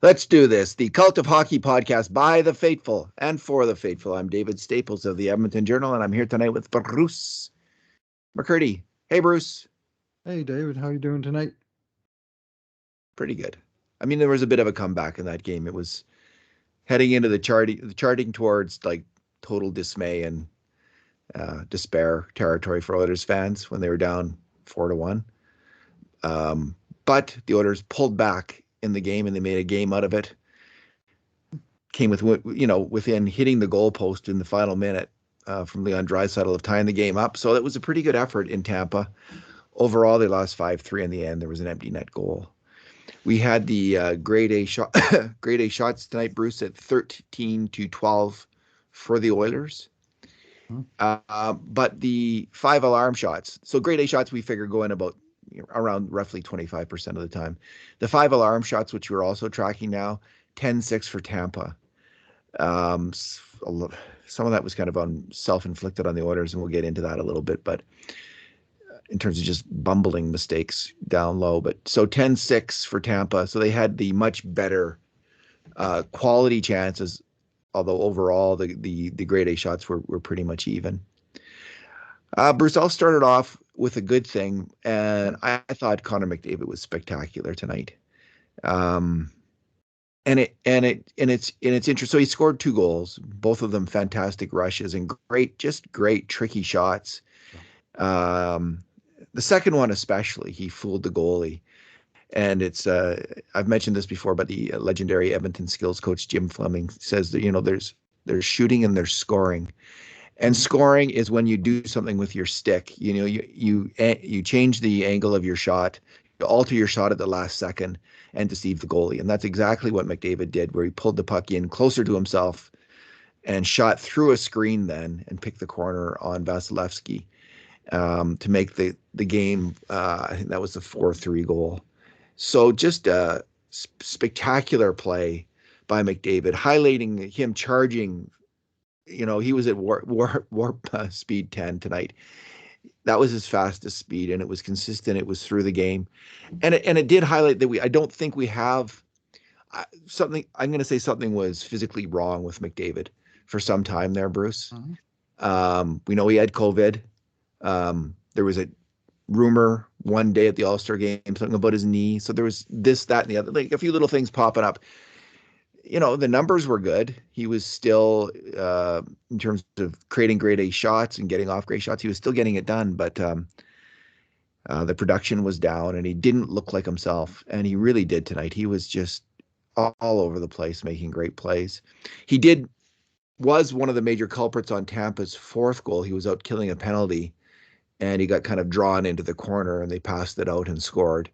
Let's do this. The Cult of Hockey podcast by the faithful and for the faithful. I'm David Staples of the Edmonton Journal, and I'm here tonight with Bruce McCurdy. Hey, Bruce. Hey, David, how you doing tonight? Pretty good. I mean, there was a bit of a comeback in that game. It was heading into the charting towards like total dismay and despair territory for Oilers fans when they were down 4-1. But the Oilers pulled back in the game and they made a game out of it. Came within hitting the goalpost in the final minute from Leon Draisaitl of tying the game up. So it was a pretty good effort in Tampa. Overall, they lost 5-3 in the end. There was an empty net goal. We had the grade A shots tonight, Bruce, at 13-12 for the Oilers. But the 5 alarm shots, so grade A shots we figure go in about around roughly 25% of the time. The 5 alarm shots, which we're also tracking now, 10-6 for Tampa. Some of that was kind of self-inflicted on the Oilers, and we'll get into that a little bit, but in terms of just bumbling mistakes down low. But so 10-6 for Tampa. So they had the much better quality chances, although overall the grade A shots were pretty much even. Bruce, I'll start it off with a good thing, and I thought Connor McDavid was spectacular tonight. And it's interesting. So he scored 2 goals, both of them fantastic rushes and great tricky shots. The second one especially, he fooled the goalie. And it's I've mentioned this before, but the legendary Edmonton skills coach Jim Fleming says that there's shooting and there's scoring. And scoring is when you do something with your stick. You change the angle of your shot, you alter your shot at the last second and deceive the goalie. And that's exactly what McDavid did, where he pulled the puck in closer to himself and shot through a screen then and picked the corner on Vasilevsky to make the game. I think that was the 4-3 goal. So just a spectacular play by McDavid, highlighting him charging. He was at warp speed 10 tonight. That was his fastest speed, and it was consistent. It was through the game, and it did highlight that I don't think we have something. I'm going to say something was physically wrong with McDavid for some time there, Bruce. We know he had COVID. There was a rumor one day at the All-Star game, something about his knee. So there was this, that, and the other, like a few little things popping up. The numbers were good. He was still, in terms of creating grade A shots and getting off grade shots, he was still getting it done. But the production was down, and he didn't look like himself. And he really did tonight. He was just all over the place, making great plays. He was one of the major culprits on Tampa's 4th goal. He was out killing a penalty, and he got kind of drawn into the corner, and they passed it out and scored.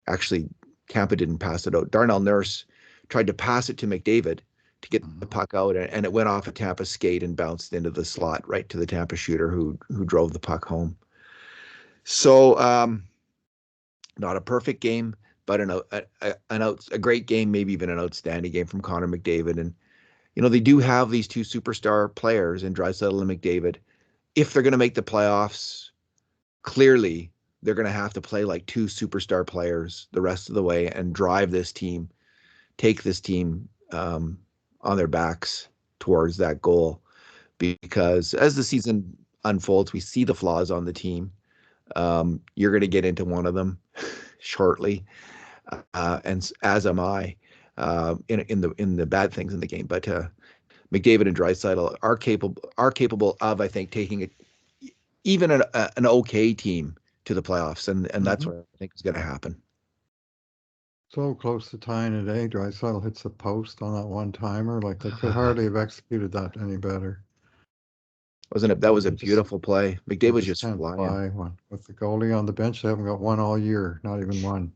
Actually, Tampa didn't pass it out. Darnell Nurse tried to pass it to McDavid to get the puck out, and it went off a Tampa skate and bounced into the slot right to the Tampa shooter who drove the puck home. So not a perfect game, but a great game, maybe even an outstanding game from Connor McDavid. And they do have these 2 superstar players in Draisaitl and McDavid. If they're going to make the playoffs, clearly they're going to have to play like 2 superstar players the rest of the way and drive this team, take this team on their backs towards that goal. Because as the season unfolds, we see the flaws on the team. You're going to get into one of them shortly, and as am I, in the bad things in the game. But McDavid and Draisaitl are capable of, I think, taking even an okay team to the playoffs, and that's what I think is going to happen. So close to tying it, eh? Draisaitl hits the post on that one-timer. Like, they could hardly have executed that any better. Wasn't it? That was a beautiful play. McDavid just flying. With the goalie on the bench, they haven't got one all year. Not even one.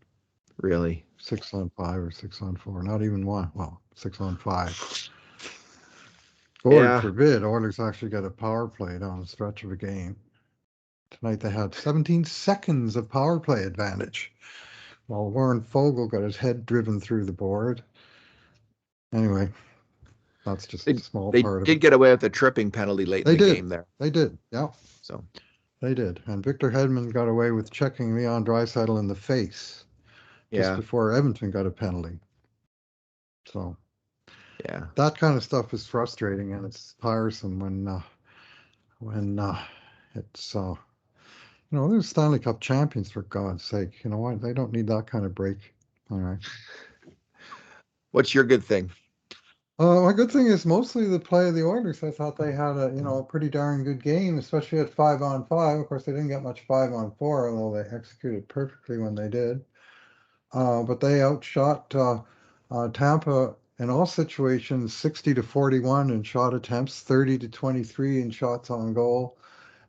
Really? 6-on-5 or 6-on-4. Not even one. Well, 6-on-5. Lord forbid Oilers actually got a power play down the stretch of a game. Tonight they had 17 seconds of power play advantage, while Warren Foegele got his head driven through the board. Anyway, that's just a small part of it. They did get away with a tripping penalty late in the game there. They did, yeah. So they did. And Victor Hedman got away with checking Leon Draisaitl in the face just Yeah. before Edmonton got a penalty. So Yeah. that kind of stuff is frustrating, and it's tiresome when it's they're Stanley Cup champions, for God's sake. You know what? They don't need that kind of break. All right. What's your good thing? My good thing is mostly the play of the Oilers. I thought they had a pretty darn good game, especially at 5-on-5. Of course, they didn't get much 5-on-4, although they executed perfectly when they did. But they outshot Tampa in all situations, 60-41 in shot attempts, 30-23 in shots on goal,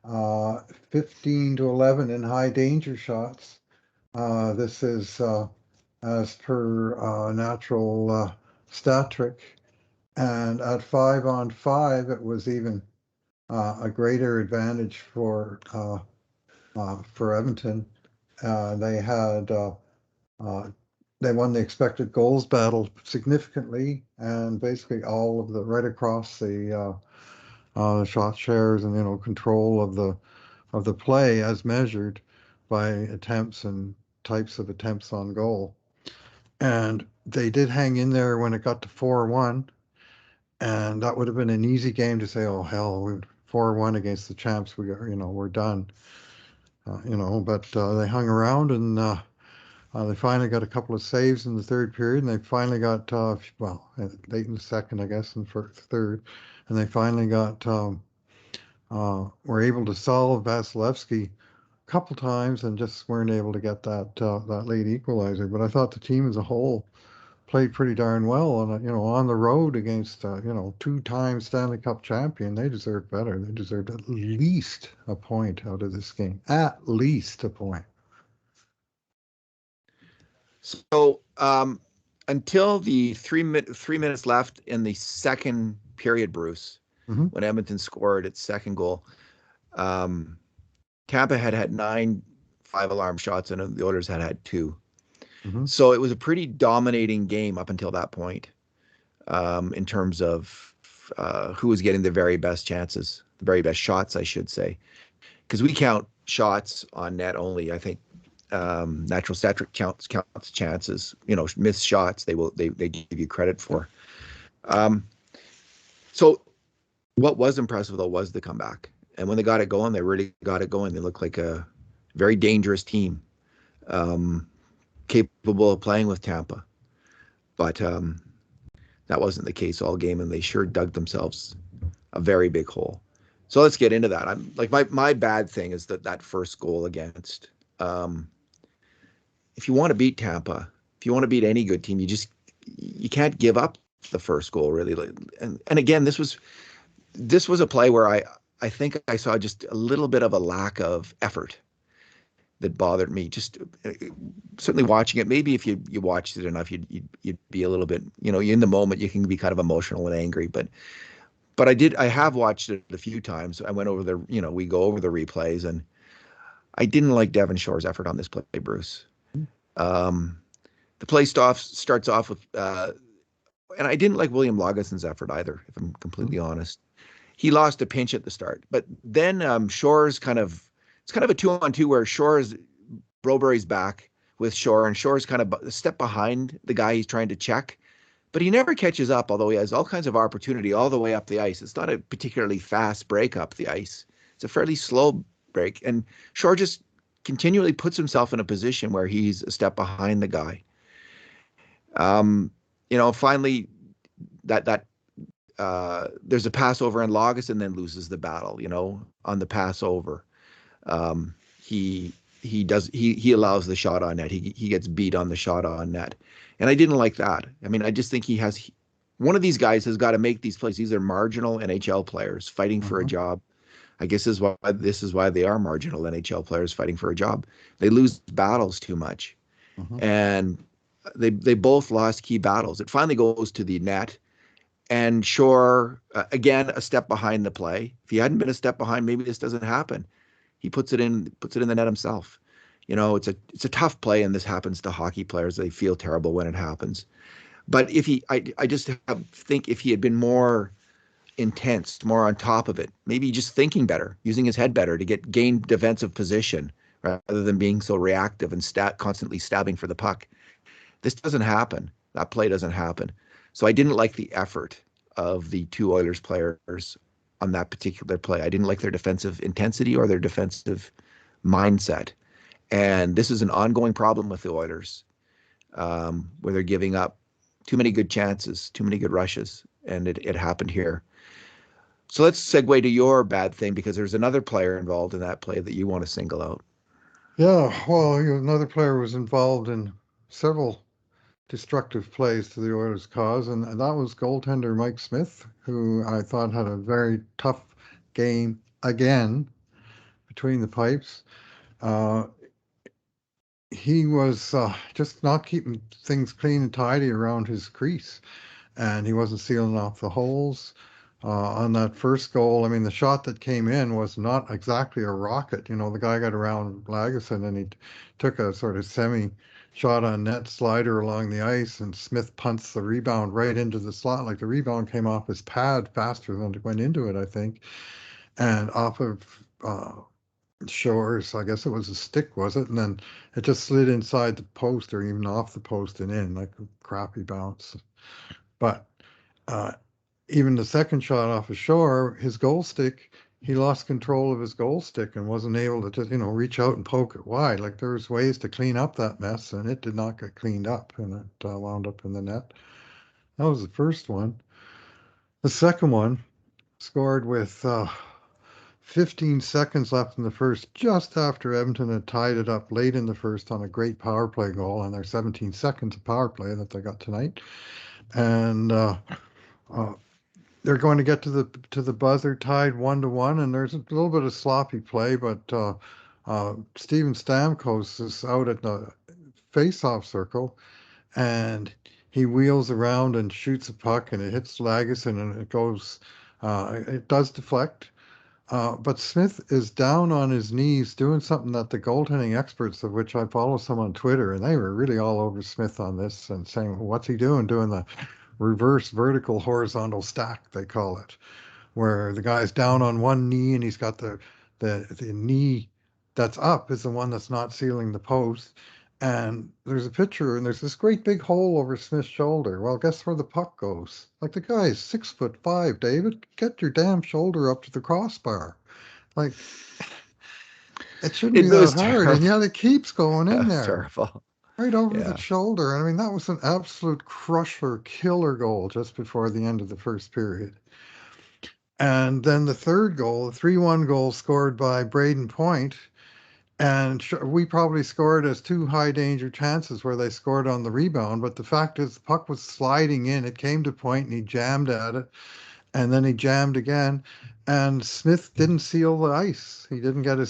15-11 in high danger shots. This is as per natural stat trick. And at 5-on-5, it was even a greater advantage for Edmonton. They had they won the expected goals battle significantly, and basically all of the right across the shot shares and control of the play as measured by attempts and types of attempts on goal. And they did hang in there when it got to 4-1. And that would have been an easy game to say, oh, hell, we're 4-1 against the champs. We're done. But they hung around, and they finally got a couple of saves in the third period, and they finally got, late in the second, I guess, and for third, and they finally were able to solve Vasilevsky a couple times and just weren't able to get that late equalizer. But I thought the team as a whole played pretty darn well on the road against two-time Stanley Cup champion. They deserved better. They deserved at least a point out of this game. At least a point. So until the 3 minutes left in the second period, Bruce, when Edmonton scored its second goal, Tampa had 9 5-alarm shots, and the Oilers had 2. So it was a pretty dominating game up until that point, in terms of who was getting the very best chances, the very best shots, I should say, because we count shots on net only. I think natural stat trick counts chances. Missed shots they give you credit for. So what was impressive though was the comeback, and when they got it going, they really got it going. They looked like a very dangerous team, capable of playing with Tampa, but that wasn't the case all game, and they sure dug themselves a very big hole. So let's get into that. I'm like my bad thing is that first goal against. If you want to beat Tampa, if you want to beat any good team, you can't give up the first goal really. And again, this was a play where I think I saw just a little bit of a lack of effort that bothered me. Just certainly watching it. Maybe if you watched it enough, you'd be a little bit, in the moment you can be kind of emotional and angry. But I have watched it a few times. I went over we go over the replays, and I didn't like Devon Shore's effort on this play, Bruce. The play starts off with, and I didn't like William Laugesson's effort either, if I'm completely honest. He lost a pinch at the start, but then Shore's it's kind of a 2-on-2 where Broberry's back with Shore, and Shore's kind of a step behind the guy he's trying to check, but he never catches up, although he has all kinds of opportunity all the way up the ice. It's not a particularly fast break up the ice. It's a fairly slow break, and Shore just continually puts himself in a position where he's a step behind the guy. Finally there's a pass over, and Lagesson then loses the battle, on the pass over. He allows the shot on net. He gets beat on the shot on net. And I didn't like that. I mean, I just think one of these guys has got to make these plays. These are marginal NHL players fighting for a job. I guess this is why they are marginal NHL players fighting for a job. They lose battles too much. And they both lost key battles. It finally goes to the net, and Shore, again, a step behind the play. If he hadn't been a step behind, maybe this doesn't happen. He puts it in the net himself. It's a tough play, and this happens to hockey players. They feel terrible when it happens. But I just think if he had been more intense, more on top of it, maybe just thinking better, using his head better to gain defensive position rather than being so reactive and constantly stabbing for the puck, This doesn't happen. That play doesn't happen. So I didn't like the effort of the two Oilers players on that particular play. I didn't like their defensive intensity or their defensive mindset. And this is an ongoing problem with the Oilers, where they're giving up too many good chances, too many good rushes, and it happened here. So let's segue to your bad thing, because there's another player involved in that play that you want to single out. Yeah, well, another player was involved in several destructive plays to the Oilers' cause, and that was goaltender Mike Smith, who I thought had a very tough game again between the pipes. Uh, he was just not keeping things clean and tidy around his crease, and he wasn't sealing off the holes. On that first goal, I mean, the shot that came in was not exactly a rocket. The guy got around Lagesson and he took a sort of semi shot on net slider along the ice, and Smith punts the rebound right into the slot. Like the rebound came off his pad faster than it went into it, I think, and off of Shores. I guess it was a stick, was it? And then it just slid inside the post or even off the post and in, like a crappy bounce. But uh, even the second shot off of Shore, his goal stick, he lost control of his goal stick and wasn't able to just, reach out and poke it wide. Like there was ways to clean up that mess, and it did not get cleaned up, and it wound up in the net. That was the first one. The second one scored with 15 seconds left in the first, just after Edmonton had tied it up late in the first on a great power play goal, and their 17 seconds of power play that they got tonight. And they're going to get to the buzzer tied 1-1, and there's a little bit of sloppy play, but Steven Stamkos is out at the face-off circle, and he wheels around and shoots a puck, and it hits Lagesson, and it goes. It does deflect, but Smith is down on his knees doing something that the goaltending experts, of which I follow some on Twitter, and they were really all over Smith on this and saying, "What's he doing? Doing the reverse vertical horizontal stack, they call it, where the guy's down on one knee and he's got the knee that's up is the one that's not sealing the post. And there's a picture, and there's this great big hole over Smith's shoulder. Well, guess where the puck goes? Like the guy is 6'5", David. Get your damn shoulder up to the crossbar. Like it shouldn't be It that was hard, and terrible. yet it keeps going in That's there. terrible. Right over the Yeah. shoulder. I mean, that was an absolute crusher, killer goal just before the end of the first period. And then the third goal, the 3-1 goal scored by Braden Point. And we probably scored as two high danger chances where they scored on the rebound. But the fact is, the puck was sliding in. It came to Point and he jammed at it. And then he jammed again. And Smith didn't seal the ice. He didn't get he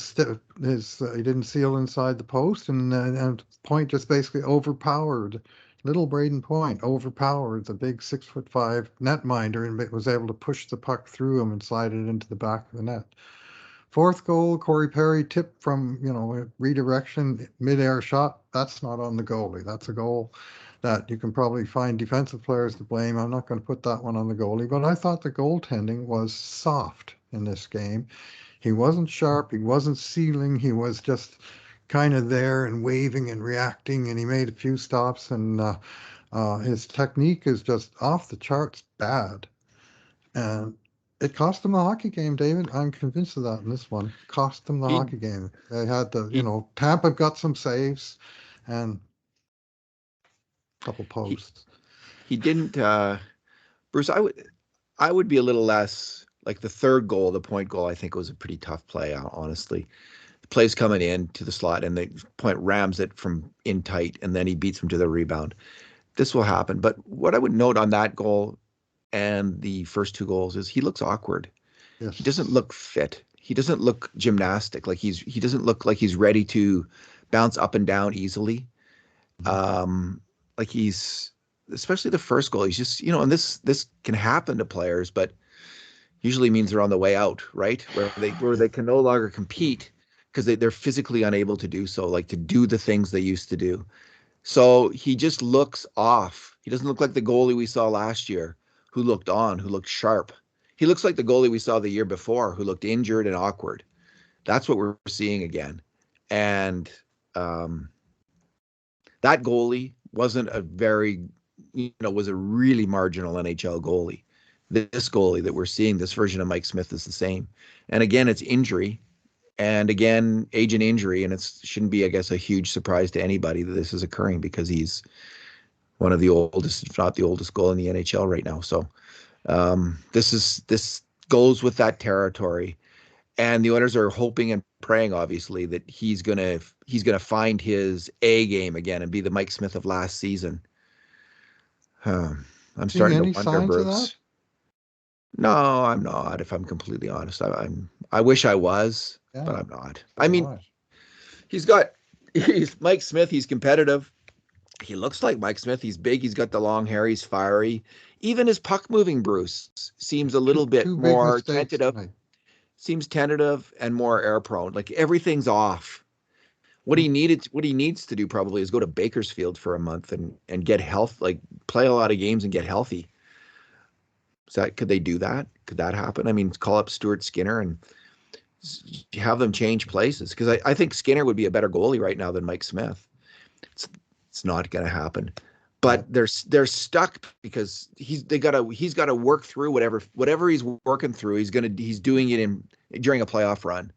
didn't seal inside the post. And Point just basically overpowered. Little Braden Point overpowered the big 6'5" netminder and was able to push the puck through him and slide it into the back of the net. Fourth goal, Corey Perry tipped from, redirection, midair shot. That's not on the goalie. That's a goal that you can probably find defensive players to blame. I'm not going to put that one on the goalie, but I thought the goaltending was soft in this game. He wasn't sharp. He wasn't sealing. He was just kind of there and waving and reacting, and he made a few stops, and his technique is just off the charts bad. And it cost them the hockey game, David. I'm convinced of that in this one. Cost them the He hockey game. They had he Tampa got some saves and a couple he posts. he didn't Bruce, I would be a little less like the third goal, the Point goal. I think it was a pretty tough play, honestly. The play's coming in to the slot, and the Point rams it from in tight, and then he beats him to the rebound. This will happen. But what I would note on that goal and the first two goals is he looks awkward. He doesn't Yes. look fit. He doesn't look gymnastic. Like he doesn't look like he's ready to bounce up and down easily. Um, like he's especially the first goal. He's just and this can happen to players, but usually means they're on the way out, right? Where they can no longer compete because they're physically unable to do so, like to do the things they used to do. So he just looks off. He doesn't look like the goalie we saw last year, who looked on, who looked sharp. He looks like the goalie we saw the year before, who looked injured and awkward. That's what we're seeing again. And that goalie wasn't a very, was a really marginal NHL goalie. This goalie that we're seeing, this version of Mike Smith, is the same. And again, it's injury. And again, age and injury. And it shouldn't be, I guess, a huge surprise to anybody that this is occurring because he's one of the oldest, if not the oldest goal in the NHL right now. So this goes with that territory. And the Oilers are hoping and praying, obviously, that he's gonna find his A game again and be the Mike Smith of last season. I'm starting to any wonder, signs of that? Bruce. No, I'm not. If I'm completely honest, I wish I was, but I'm not. I mean, he's Mike Smith. He's competitive. He looks like Mike Smith. He's big. He's got the long hair. He's fiery. Even his puck moving, Bruce, seems a little bit more tentative. Seems tentative and more air prone. Like everything's off. What he needs to do probably is go to Bakersfield for a month and get health, like play a lot of games and get healthy. Could they do that? Could that happen? I mean, call up Stuart Skinner and have them change places, because I think Skinner would be a better goalie right now than Mike Smith. It's not going to happen. But they're stuck because he's got to work through whatever he's working through. He's doing it during a playoff run,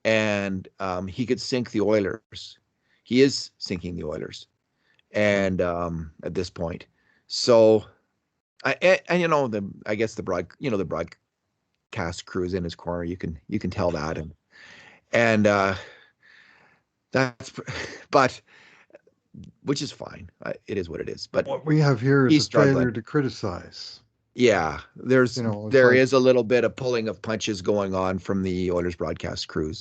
and he could sink the Oilers. He is sinking the Oilers, and at this point, so I guess the broadcast crew is in his corner. You can tell that, and that's but. Which is fine. It is what it is. But what we have here is a failure to criticize. Yeah, there is a little bit of pulling of punches going on from the Oilers broadcast crew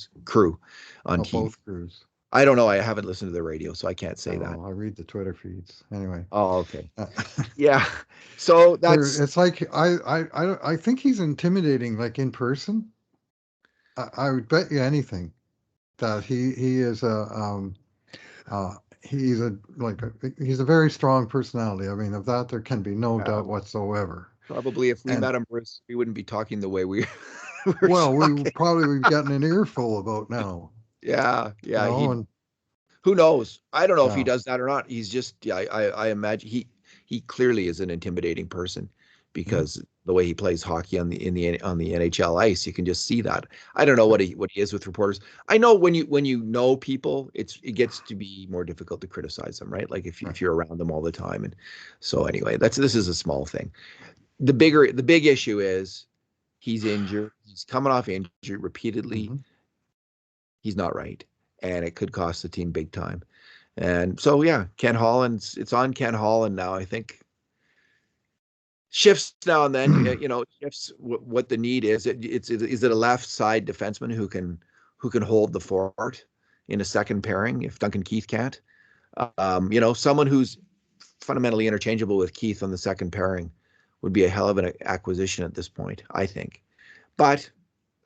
on TV. Both crews. I don't know. I haven't listened to the radio, so I can't say that. I read the Twitter feeds anyway. Oh, okay. Yeah. So it's like I think he's intimidating, like in person. I would bet you anything that he is he's a very strong personality. I mean, of that there can be no doubt whatsoever. Probably if we met him, Bruce, we wouldn't be talking the way we well, we probably we've gotten an earful about now. Yeah. Who knows? I don't know if he does that or not. He's just I imagine he clearly is an intimidating person because the way he plays hockey on the NHL ice, you can just see that. I don't know what he is with reporters. I know when you know people, it gets to be more difficult to criticize them, right? Like if you're around them all the time. And so anyway, this is a small thing. The big issue is he's injured. He's coming off injury repeatedly. He's not right, and it could cost the team big time. And so Ken Holland's it's on Ken Holland now. I think shifts now and then. Shifts what the need is. Is it a left side defenseman who can hold the fort in a second pairing if Duncan Keith can't? Someone who's fundamentally interchangeable with Keith on the second pairing would be a hell of an acquisition at this point, I think. But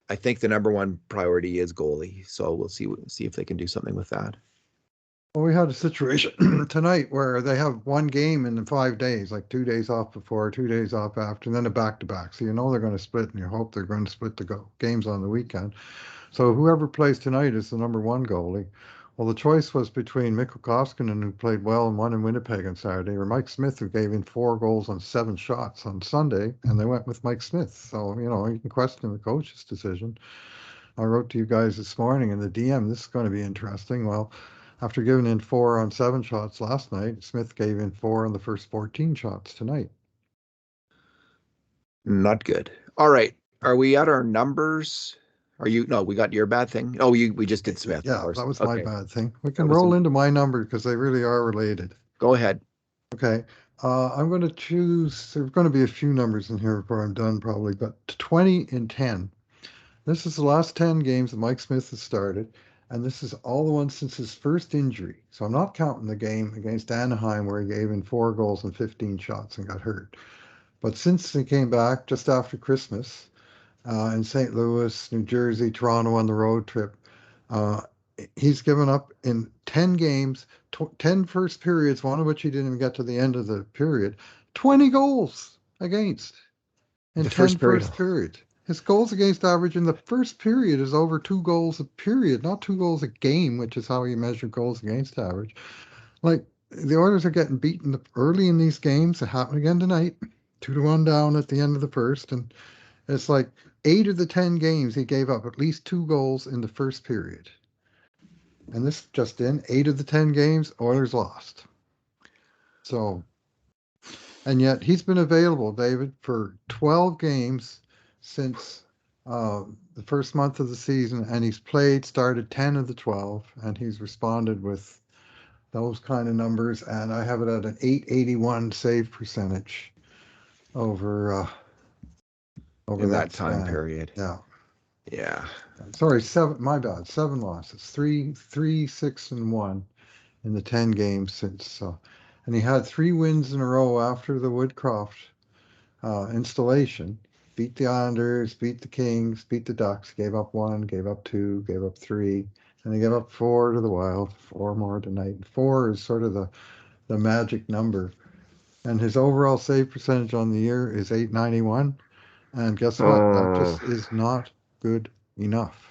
I think the number one priority is goalie. So we'll see if they can do something with that. Well, we had a situation tonight where they have one game in 5 days, like 2 days off before, 2 days off after, and then a back-to-back. So they're going to split, and you hope they're going to split the games on the weekend. So whoever plays tonight is the number one goalie. Well, the choice was between Mikko Koskinen, who played well and won in Winnipeg on Saturday, or Mike Smith, who gave in 4 goals on 7 shots on Sunday, and they went with Mike Smith. So, you can question the coach's decision. I wrote to you guys this morning in the DM, this is going to be interesting. Well, after giving in 4 on 7 shots last night, Smith gave in 4 on the first 14 shots tonight. Not good. All right. Are we at our numbers? No, we got your bad thing. Oh, we just did Smith. Yeah, that was my bad thing. We can roll into my number because they really are related. Go ahead. Okay. I'm going to choose, there's going to be a few numbers in here before I'm done probably, but 20 and 10. This is the last 10 games that Mike Smith has started, and this is all the ones since his first injury. So I'm not counting the game against Anaheim where he gave in 4 goals and 15 shots and got hurt. But since he came back just after Christmas, in St. Louis, New Jersey, Toronto on the road trip, he's given up in 10 games, 10 first periods, one of which he didn't even get to the end of the period, 20 goals against in 10 first period. His goals against average in the first period is over 2 goals a period, not 2 goals a game, which is how you measure goals against average. Like, the Oilers are getting beaten early in these games. It happened again tonight. 2-1 down at the end of the first, and it's like 8 of the 10 games he gave up at least 2 goals in the first period. And this just in, 8 of the 10 games, Oilers lost. So, and yet he's been available, David, for 12 games since the first month of the season, and he's started 10 of the 12, and he's responded with those kind of numbers, and I have it at an .881 save percentage over in that that time span. period. Yeah. Yeah. Sorry, 7. My bad. 7 losses. 3, 6, and 1 in the 10 games since. And he had 3 wins in a row after the Woodcroft installation. Beat the Islanders, beat the Kings, beat the Ducks. Gave up 1, gave up 2, gave up 3, and he gave up 4 to the Wild. 4 more tonight. 4 is sort of the magic number. And his overall save percentage on the year is .891. And guess what? That Oh. just is not good enough.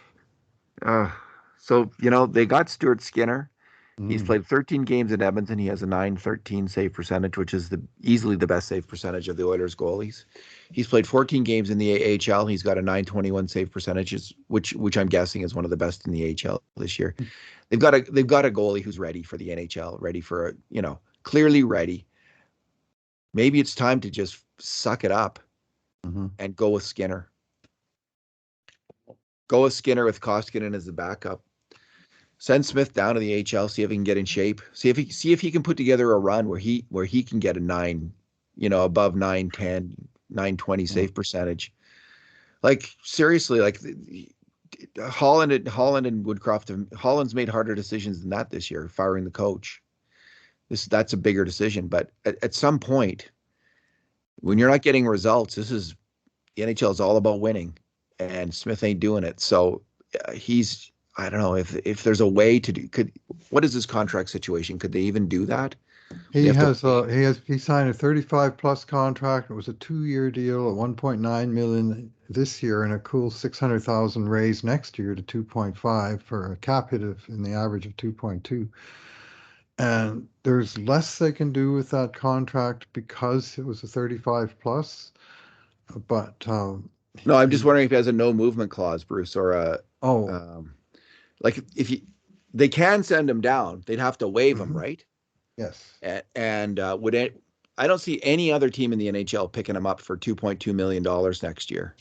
So, they got Stuart Skinner. He's Mm. played 13 games in Edmonton. He has a .913 save percentage, which is easily the best save percentage of the Oilers goalies. He's played 14 games in the AHL. He's got a .921 save percentage, which I'm guessing is one of the best in the AHL this year. They've got a goalie who's ready for the NHL, ready for clearly ready. Maybe it's time to just suck it up and go with Skinner. Go with Skinner with Koskinen as the backup. Send Smith down to the AHL, see if he can get in shape. See if he can put together a run where he can get a 9, above 910, 920 save percentage. Like seriously, like Holland and Woodcroft, Holland's made harder decisions than that this year, firing the coach. That's a bigger decision, but at some point, when you're not getting results, the NHL is all about winning, and Smith ain't doing it. So I don't know if there's a way to do. What is his contract situation? Could they even do that? He signed a 35+ contract. It was a 2-year deal at 1.9 million this year and a cool 600,000 raise next year to 2.5 for a cap hit in the average of 2.2. And there's less they can do with that contract because it was a 35+. But no, I'm just wondering if he has a no movement clause, Bruce, or like they can send him down, they'd have to waive him, right? Yes. And I don't see any other team in the NHL picking him up for $2.2 million next year.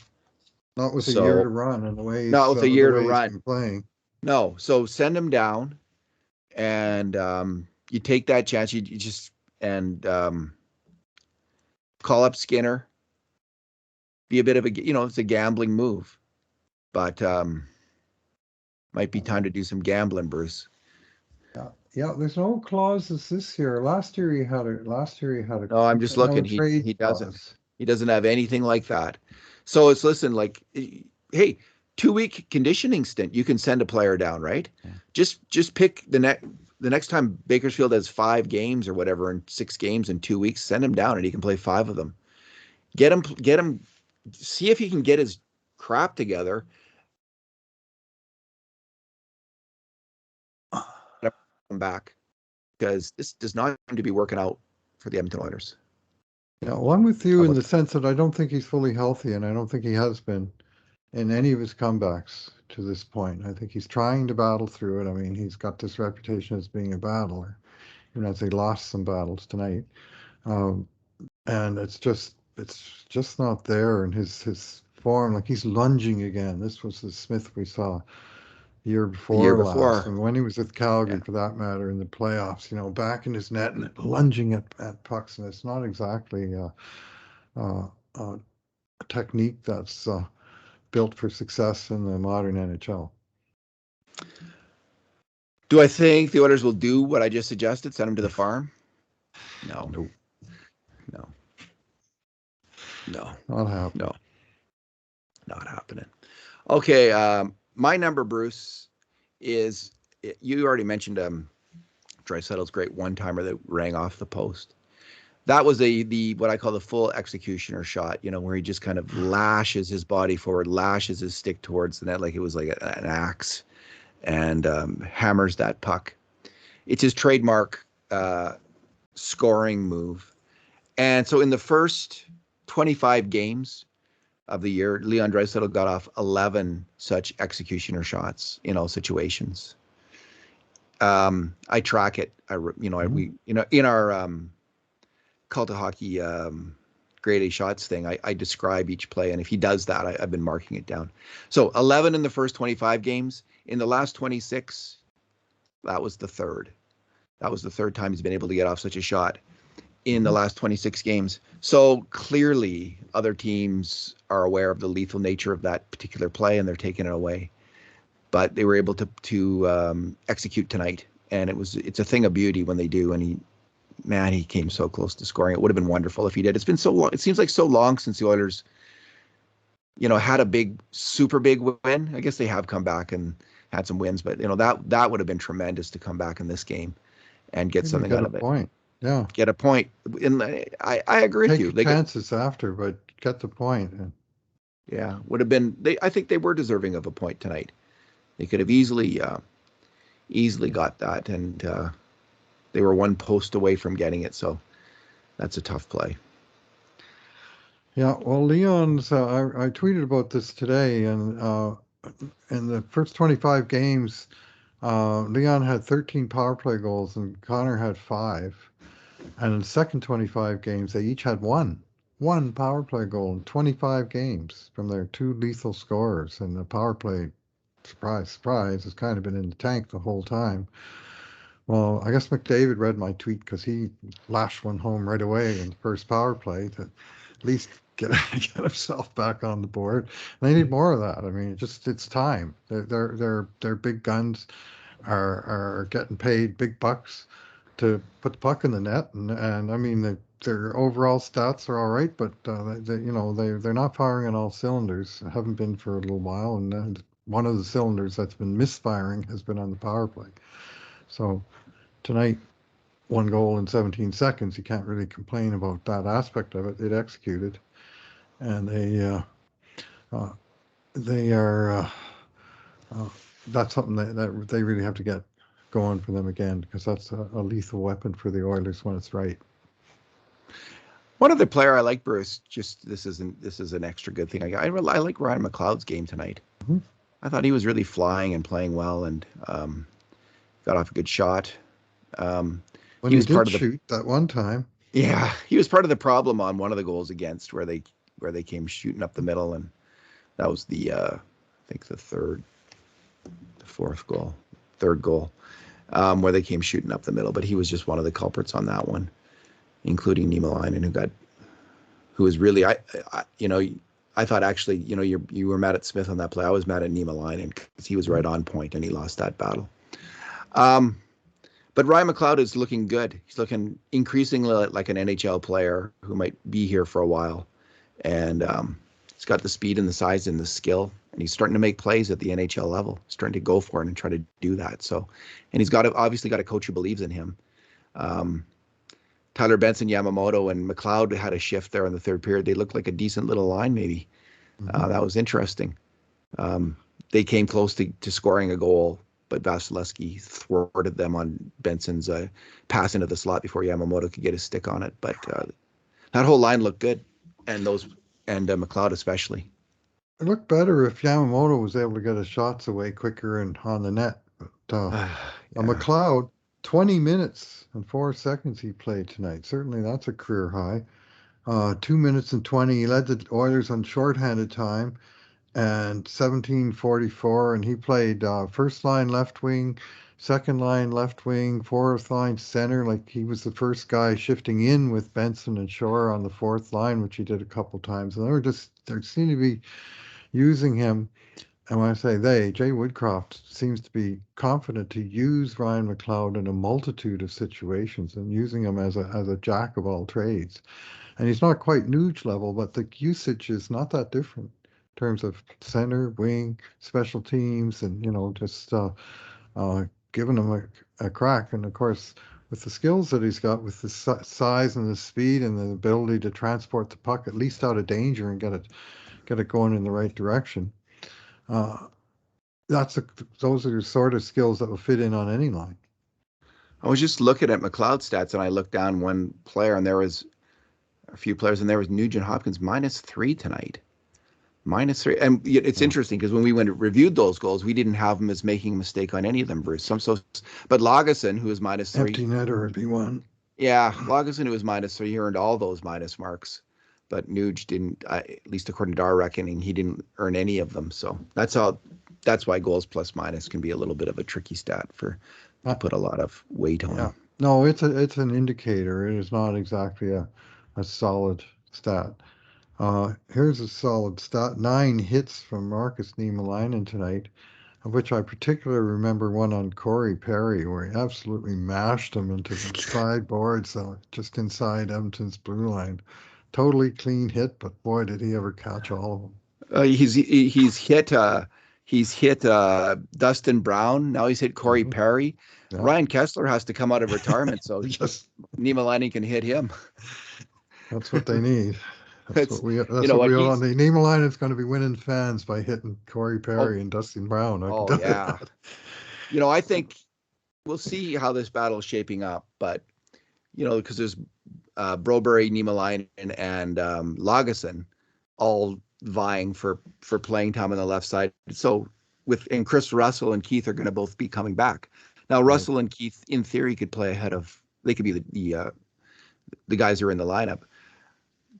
Not with a year to run and the way he's, not with a year to run. Been playing. No, so send him down, and you take that chance. You just call up Skinner. Be a bit of it's a gambling move, but might be time to do some gambling, Bruce. Yeah. There's no clauses this year. Last year he had a. No, I'm just looking. He doesn't. He doesn't have anything like that. So it's like, hey, 2-week conditioning stint. You can send a player down, right? Yeah. Just pick the next time Bakersfield has 5 games or whatever, and 6 games in 2 weeks. Send him down, and he can play 5 of them. Get him. See if he can get his crap together. Come back, because this does not seem to be working out for the Edmonton Oilers. Yeah, well, I'm with you in the sense that I don't think he's fully healthy, and I don't think he has been in any of his comebacks to this point. I think he's trying to battle through it. I mean, he's got this reputation as being a battler, even as he lost some battles tonight. And it's just not there in his form. Like, he's lunging again. This was the Smith we saw the year before last, and when he was with Calgary, for that matter, in the playoffs, back in his net and lunging at pucks, and it's not exactly a technique that's built for success in the modern NHL. Do I think the Oilers will do what I just suggested? Send him to the farm? No. Not happening. No. Not happening. Okay, my number, Bruce, is, you already mentioned Draisaitl's great one-timer that rang off the post. That was the what I call the full executioner shot, where he just kind of lashes his body forward, lashes his stick towards the net like it was like an axe, and hammers that puck. It's his trademark scoring move. And so in the first 25 games of the year, Leon Draisaitl got off 11 such executioner shots in all situations. I track it. We in our Cult of Hockey grade A shots thing, I describe each play, and if he does that, I've been marking it down. So 11 in the first 25 games. In the last 26, that was the third. That was the third time he's been able to get off such a shot in the last 26 games. So clearly, other teams are aware of the lethal nature of that particular play, and they're taking it away. But they were able to execute tonight, and it's a thing of beauty when they do. And he came so close to scoring. It would have been wonderful if he did. It's been so long. It seems like so long since the Oilers, had a super big win. I guess they have come back and had some wins, but that would have been tremendous to come back in this game and get something out of it. Point. Yeah. Get a point. I agree with you. Take chances after, but get the point. Yeah, would have been. I think they were deserving of a point tonight. They could have easily got that, and they were one post away from getting it. So that's a tough play. Yeah, well, Leon's. I tweeted about this today, and in the first 25 games, Leon had 13 power play goals, and Connor had 5. And in the second 25 games, they each had one power play goal in 25 games from their 2 lethal scorers. And the power play, surprise, has kind of been in the tank the whole time. Well, I guess McDavid read my tweet because he lashed one home right away in the first power play to at least get himself back on the board. And they need more of that. I mean, it's time. Their big guns are getting paid big bucks to put the puck in the net, and I mean their overall stats are all right, but they're not firing on all cylinders. Haven't been for a little while, and one of the cylinders that's been misfiring has been on the power play. So tonight, 1 goal in 17 seconds. You can't really complain about that aspect of it. It executed, and they are. That's something that they really have to get going for them again, because that's a lethal weapon for the Oilers when it's right. One other player I like, Bruce. Just this is an extra good thing. I like Ryan McLeod's game tonight. Mm-hmm. I thought he was really flying and playing well, and got off a good shot. When he was part of shoot that one time. Yeah, he was part of the problem on one of the goals against, where they came shooting up the middle, and that was the I think the third goal, where they came shooting up the middle. But he was just one of the culprits on that one, including Niemelainen, who was really I thought actually you were mad at Smith on that play. I was mad at Niemelainen because he was right on point and he lost that battle. But Ryan McLeod is looking good. He's looking increasingly like an NHL player who might be here for a while, and he's got the speed and the size and the skill, and he's starting to make plays at the NHL level. He's starting to go for it and try to do that. So, and he's obviously got a coach who believes in him. Tyler Benson, Yamamoto, and McLeod had a shift there in the third period. They looked like a decent little line, maybe. Mm-hmm. That was interesting. They came close to scoring a goal, but Vasilevsky thwarted them on Benson's pass into the slot before Yamamoto could get his stick on it. But that whole line looked good, and McLeod especially. It looked better if Yamamoto was able to get his shots away quicker and on the net. But McLeod, 20 minutes and 4 seconds he played tonight. Certainly that's a career high. 2 minutes and 20. He led the Oilers on shorthanded time and 17:44, and he played first line left wing, second line left wing, fourth line center. Like, he was the first guy shifting in with Benson and Shore on the fourth line, which he did a couple times. And they seem to be using him. And when I say Jay Woodcroft seems to be confident to use Ryan McLeod in a multitude of situations and using him as a jack of all trades. And he's not quite Nuge level, but the usage is not that different in terms of center, wing, special teams, and just giving him a crack. And of course, with the skills that he's got, with the size and the speed and the ability to transport the puck at least out of danger and get it going in the right direction. Those are the sort of skills that will fit in on any line. I was just looking at McLeod stats, and I looked down one player, and there was a few players, and there was Nugent Hopkins -3 tonight. -3. And it's interesting because when we went and reviewed those goals, we didn't have him as making a mistake on any of them, Bruce. But Lagesson, who was -3. Empty netter would be one. Yeah, Lagesson, who was -3, he earned all those minus marks. But Nuge didn't, at least according to our reckoning, he didn't earn any of them. So that's why goals plus minus can be a little bit of a tricky stat for put a lot of weight on. Yeah. No, it's an indicator. It is not exactly a solid stat. Here's a solid stat. 9 hits from Marcus Niemelainen tonight, of which I particularly remember one on Corey Perry, where he absolutely mashed him into the side boards, just inside Edmonton's blue line. Totally clean hit, but boy, did he ever catch all of them. He's hit Dustin Brown. Now he's hit Corey Perry. Yeah. Ryan Kessler has to come out of retirement, so Niemelainen can hit him. That's what they need. That's what we want. The Niemelainen is going to be winning fans by hitting Corey Perry and Dustin Brown. Yeah. I think we'll see how this battle is shaping up, but because there's Broberry, Niemelainen, and Lagesson all vying for playing time on the left side. So and Chris Russell and Keith are going to both be coming back. Now Russell and Keith, in theory, could play ahead of. They could be the guys who are in the lineup.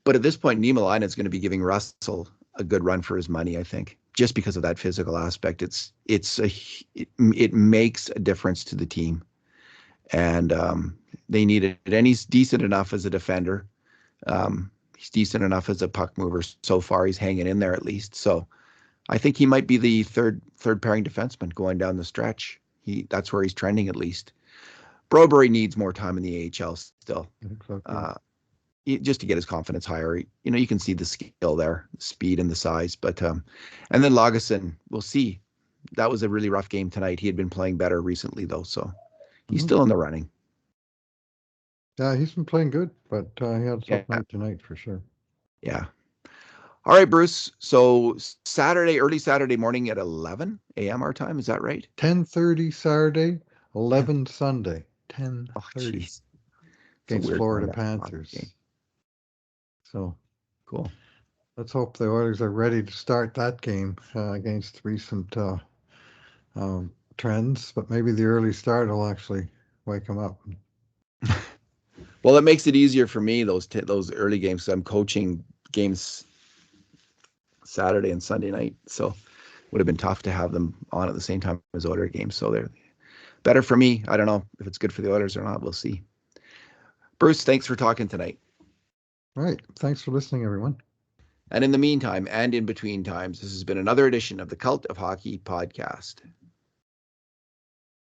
But at this point, Niemelainen is going to be giving Russell a good run for his money, I think, just because of that physical aspect. It makes a difference to the team, and they need it. And he's decent enough as a defender. He's decent enough as a puck mover. So far, he's hanging in there at least. So I think he might be the third pairing defenseman going down the stretch. That's where he's trending at least. Broberry needs more time in the AHL still. Just to get his confidence higher. You can see the skill there, the speed and the size. But and then Lagesson, we'll see. That was a really rough game tonight. He had been playing better recently, though, so he's still in the running. Yeah, he's been playing good, but he had a tough night tonight for sure. Yeah. All right, Bruce. So early Saturday morning at 11 a.m. our time. Is that right? 10:30 Saturday, 11 Sunday. 10:30 against Florida Panthers. So cool. Let's hope the Oilers are ready to start that game against recent trends. But maybe the early start will actually wake them up. Well, it makes it easier for me, those early games. I'm coaching games Saturday and Sunday night, so it would have been tough to have them on at the same time as Oilers games. So they're better for me. I don't know if it's good for the Oilers or not. We'll see. Bruce, thanks for talking tonight. All right. Thanks for listening, everyone. And in the meantime, and in between times, this has been another edition of the Cult of Hockey podcast.